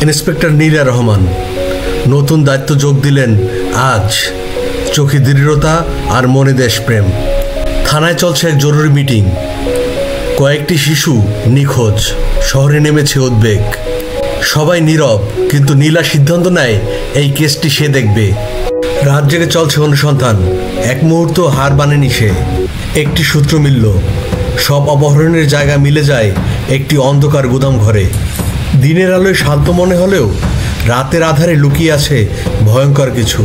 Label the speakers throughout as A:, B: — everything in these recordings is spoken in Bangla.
A: ইন্সপেক্টর নীলা রহমান নতুন দায়িত্ব যোগ দিলেন আজ। চোখে দৃঢ়তা আর মনে দেশপ্রেম। থানায় চলছে এক জরুরি মিটিং। কয়েকটি শিশু নিখোঁজ। শহরে নেমেছে উদ্বেগ। সবাই নীরব, কিন্তু নীলা সিদ্ধান্ত নেয় এই কেসটি সে দেখবে। রাত জেগে চলছে অনুসন্ধান। এক মুহূর্ত হার মানেনি সে। একটি সূত্র মিলল। সব অপহরণের জায়গা মিলে যায় একটি অন্ধকার গুদাম ঘরে। দিনের আলোয় শান্ত মনে হলেও রাতের আধারে লুকিয়ে আছে ভয়ঙ্কর কিছু।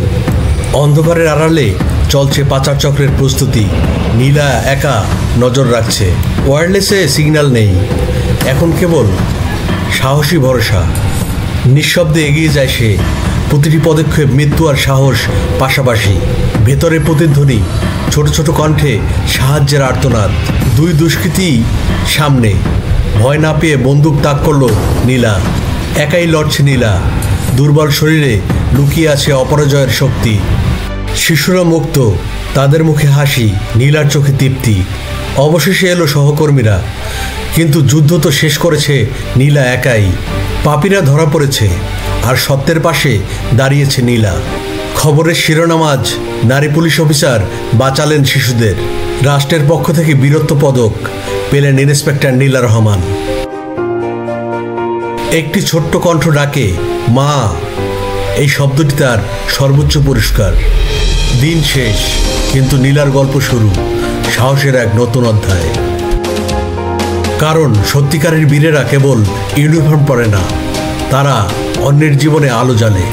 A: অন্ধকারের আড়ালে চলছে পাচার চক্রের প্রস্তুতি। নীলা একা নজর রাখছে। ওয়্যারলেসে সিগন্যাল নেই, এখন কেবল সাহসী ভরসা। নিঃশব্দে এগিয়ে যায় সে। প্রতিটি পদক্ষেপ মৃত্যু আর সাহস পাশাপাশি। ভেতরে প্রতিধ্বনি, ছোট ছোট কণ্ঠে সাহায্যের আর্তনাদ। দুই দুষ্কৃতী সামনে। ভয় না পেয়ে বন্দুক তাক করলো নীলা। একাই লড়ছে নীলা। দুর্বল শরীরে লুকিয়ে আছে অপরাজয়ের শক্তি। শিশুরা মুক্ত, তাদের মুখে হাসি, নীলার চোখে তৃপ্তি। অবশেষে এলো সহকর্মীরা, কিন্তু যুদ্ধ তো শেষ করেছে নীলা একাই। পাপীরা ধরা পড়েছে, আর সত্যের পাশে দাঁড়িয়েছে নীলা। খবরের শিরোনাম আজ, নারী পুলিশ অফিসার বাঁচালেন শিশুদের। রাষ্ট্রের পক্ষ থেকে বীরত্ব পদক পেলেন ইন্সপেক্টর নীলা রহমান। একটি ছোট্ট কণ্ঠ ডাকে, মা। এই শব্দটি তার সর্বোচ্চ পুরস্কার। দিন শেষ, কিন্তু নীলার গল্প শুরু, সাহসের এক নতুন অধ্যায়। কারণ সত্যিকারের বীরেরা কেবল ইউনিফর্ম পরে না, তারা অন্যের জীবনে আলো জ্বালে।